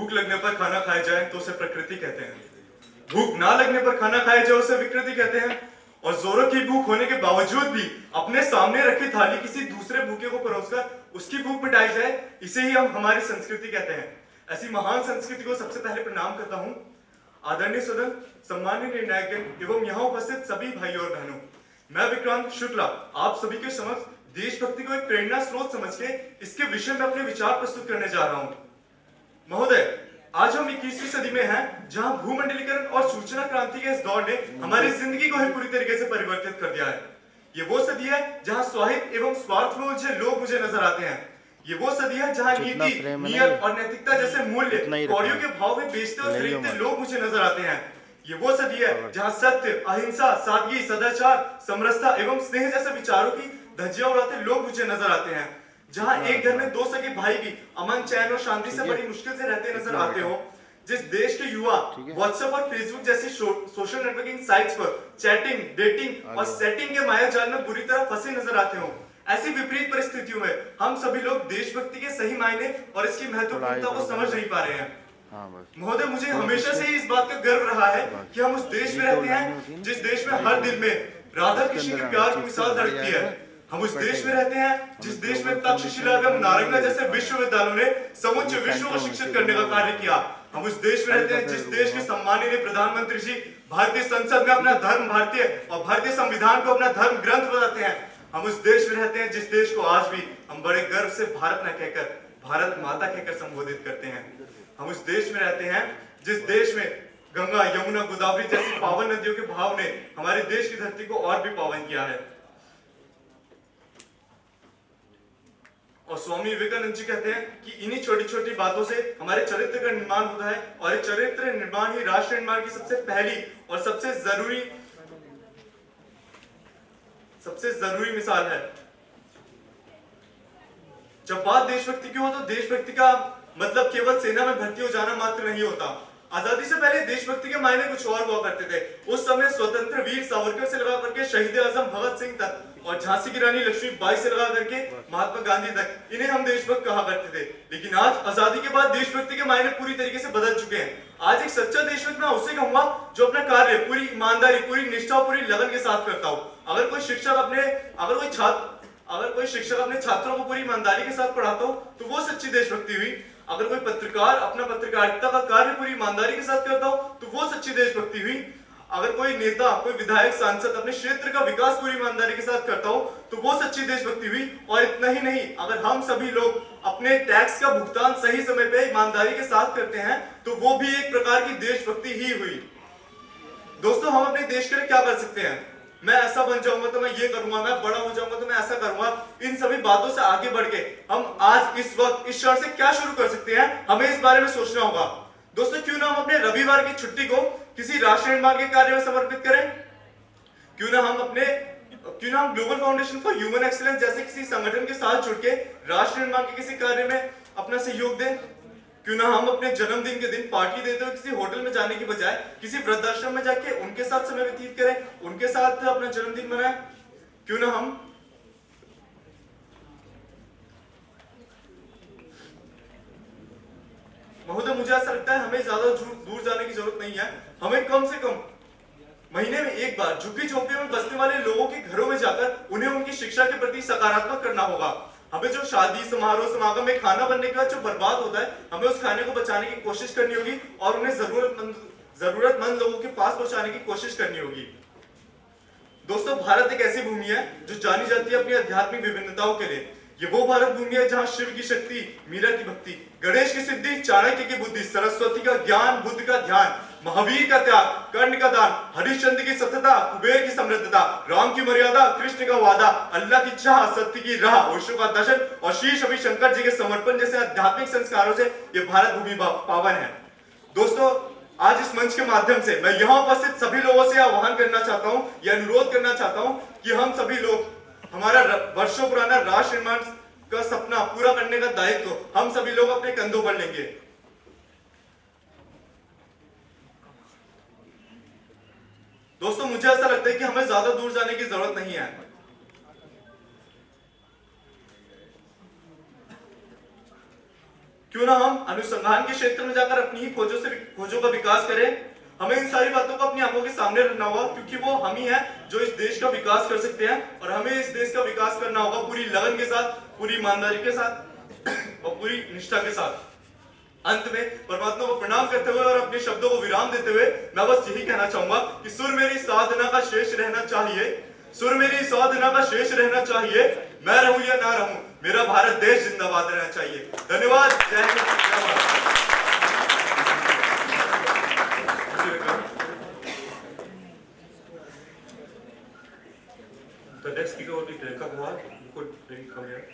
भूख लगने पर खाना खाया जाए तो उसे प्रकृति कहते हैं, भूख ना लगने पर खाना खाया जाए उसे विकृति कहते हैं, और जोरों की भूख होने के बावजूद भी अपने सामने रखी थाली किसी दूसरे भूखे को परोसकर उसकी भूख मिटाई जाए, इसे ही हम हमारी संस्कृति कहते हैं। ऐसी महान संस्कृति को सबसे पहले प्रणाम करता हूं। आदरणीय सदन, सम्माननीय निर्णायक एवं यहाँ उपस्थित सभी भाइयों और बहनों, मैं विक्रांत शुक्ला आप सभी के समक्ष देशभक्ति को एक प्रेरणा स्रोत समझ के इसके विषय में अपने विचार प्रस्तुत करने जा रहा हूं। महोदय, आज हम 21वीं सदी में हैं, जहां भूमंडलीकरण और सूचना क्रांति के इस दौर ने हमारी जिंदगी को ही पूरी तरीके से परिवर्तित कर दिया है। ये वो सदी है जहां स्वाहित एवं स्वार्थ में उलझे लोग मुझे नजर आते हैं। ये वो सदी है जहां नीति, नियत और नैतिकता जैसे मूल्य कौड़ियों के भाव में बेचते और खरीदते लोग मुझे नजर आते हैं। ये वो सदी है जहां सत्य, अहिंसा, सादगी, सदाचार, समरसता एवं स्नेह जैसे विचारों की धज्जियां उड़ाते लोग मुझे नजर आते हैं। जहां एक घर में दो सगे भाई भी अमन, चैन और शांति से बड़ी मुश्किल से रहते नजर आते हो। जिस देश के युवा व्हाट्सएप और फेसबुक जैसी सोशल नेटवर्किंग साइट्स पर चैटिंग, डेटिंग और सेटिंग के मायाजाल में बुरी तरह फंसे नजर आते हो। ऐसी विपरीत परिस्थितियों में हम सभी लोग देशभक्ति के सही मायने और इसकी महत्वपूर्णता को समझ नहीं पा रहे हैं। महोदय, मुझे हमेशा से ही इस बात का गर्व रहा है कि हम उस देश में रहते हैं जिस देश में हर दिल में राधा कृष्ण के प्यार की मिसाल धड़कती है। हम उस देश में रहते हैं जिस देश में तक्षशिला एवं नालंदा जैसे विश्वविद्यालयों ने समुच्च विश्व को शिक्षित करने का कार्य किया। हम उस देश में रहते हैं जिस देश के सम्माननीय प्रधानमंत्री जी भारतीय संसद में अपना धर्म भारतीय और भारतीय संविधान को अपना धर्म ग्रंथ बताते हैं। हम उस देश में रहते हैं जिस देश को आज भी हम बड़े गर्व से भारत न कहकर भारत माता कहकर संबोधित करते हैं। हम उस देश में रहते हैं जिस देश में गंगा, यमुना, गोदावरी जैसी पावन नदियों के भाव ने हमारे देश की धरती को और भी पावन किया है। और स्वामी विवेकानंद जी कहते हैं कि इन्हीं छोटी छोटी बातों से हमारे चरित्र का निर्माण होता है, और ये चरित्र निर्माण ही राष्ट्र निर्माण की सबसे पहली और सबसे जरूरी मिसाल है। जब बात देशभक्ति की हो तो देशभक्ति का मतलब केवल सेना में भर्ती हो जाना मात्र नहीं होता। आजादी से पहले देशभक्ति के मायने कुछ और हुआ करते थे। उस समय स्वतंत्र वीर सावरकर से लगा करके शहीद आजम भगत सिंह तक और झांसी की रानी लक्ष्मीबाई से लगा करके महात्मा गांधी तक इन्हें हम देशभक्त कहा करते थे। लेकिन आज आजादी के बाद देशभक्ति के मायने पूरी तरीके से बदल चुके हैं। आज एक सच्चा देशभक्त मैं उसे कहूंगा जो अपना कार्य पूरी ईमानदारी, पूरी निष्ठा और पूरी लगन के साथ करता हो। अगर कोई शिक्षक अपने छात्रों को पूरी ईमानदारी के साथ पढ़ाता हो तो वो सच्ची देशभक्ति हुई। अगर कोई पत्रकार अपना पत्रकारिता का कार्य पूरी ईमानदारी के साथ करता हो तो वो सच्ची देशभक्ति हुई। अगर कोई नेता, कोई विधायक, सांसद अपने क्षेत्र का विकास पूरी ईमानदारी के साथ करता हो तो वो सच्ची देशभक्ति हुई। और इतना ही नहीं, अगर हम सभी लोग अपने टैक्स का भुगतान सही समय पे ईमानदारी के साथ करते हैं तो वो भी एक प्रकार की देशभक्ति ही हुई। दोस्तों, हम अपने देश के लिए क्या कर सकते हैं? मैं ऐसा बन जाऊंगा तो मैं ये करूंगा, मैं बड़ा हो जाऊंगा तो मैं ऐसा करूंगा। इन सभी बातों से आगे बढ़ के हम आज इस वक्त इस क्षण से क्या शुरू कर सकते हैं, हमें इस बारे में सोचना होगा। दोस्तों, क्यों ना हम अपने रविवार की छुट्टी को किसी राष्ट्र निर्माण के कार्य में समर्पित करें? क्यों ना हम global foundation for human excellence जैसे किसी संगठन के साथ जुड़ के राष्ट्र निर्माण के किसी कार्य में अपना सहयोग दें? क्यों ना हम अपने जन्मदिन के दिन पार्टी देते हुए किसी होटल में जाने की बजाय किसी वृद्धाश्रम में जाके उनके साथ समय व्यतीत करें, उनके साथ अपना जन्मदिन मनाएं? क्यों ना हम महोदय, मुझे ऐसा लगता है हमें ज्यादा दूर जाने की जरूरत नहीं है। हमें कम से कम महीने में एक बार झुग्गी झोंपड़ी में बसने वाले लोगों के घरों में जाकर उन्हें उनकी शिक्षा के प्रति सकारात्मक करना होगा। हमें जो शादी समारोह समागम में खाना बनने के बाद जो बर्बाद होता है, हमें उस खाने को बचाने की कोशिश करनी होगी और उन्हें जरूरतमंद लोगों के पास पहुंचाने की कोशिश करनी होगी। दोस्तों, भारत एक ऐसी भूमि है जो जानी जाती है अपनी आध्यात्मिक विभिन्नताओं के लिए। ये वो भारत भूमि है जहां शिव की शक्ति, मीरा की भक्ति, गणेश की सिद्धि, चाणक्य की बुद्धि, सरस्वती का ज्ञान, बुद्ध का ध्यान, महावीर का त्याग, कर्ण का दान, हरिश्चंद्र की सत्यता, कुबेर की समृद्धता, राम की मर्यादा, कृष्ण का वादा, अल्लाह की चाह, सत्य की राह, ओशो का दर्शन और श्री शबी शंकर जी के समर्पण जैसे आध्यात्मिक संस्कारों से ये भारत भूमि पावन है। दोस्तों, आज इस मंच के माध्यम से मैं यहाँ उपस्थित सभी लोगों से आह्वान करना चाहता हूँ, यह अनुरोध करना चाहता हूँ कि हम सभी लोग हमारा वर्षों पुराना राष्ट्र निर्माण का सपना पूरा करने का दायित्व हम सभी लोग अपने कंधों पर लेंगे। दोस्तों, मुझे ऐसा लगता है कि हमें ज्यादा दूर जाने की जरूरत नहीं है। क्यों ना हम अनुसंधान के क्षेत्र में जाकर अपनी ही खोजों का विकास करें। हमें इन सारी बातों को अपनी आंखों के सामने रखना होगा, क्योंकि वो हम ही हैं जो इस देश का विकास कर सकते हैं। और हमें इस देश का विकास करना होगा पूरी लगन के साथ, पूरी ईमानदारी के साथ और पूरी निष्ठा के साथ। अंत में परमात्मा को प्रणाम करते हुए और अपने शब्दों को विराम देते हुए मैं बस यही कहना चाहूंगा कि सुर मेरी साधना का शेष रहना चाहिए, सुर मेरी साधना का शेष रहना चाहिए। मैं रहूं या ना रहूं, मेरा भारत देश जिंदाबाद रहना चाहिए। धन्यवाद। जय हिंद, जय Bharat. The next speaker will be Priyanka Kumar. You could bring come here.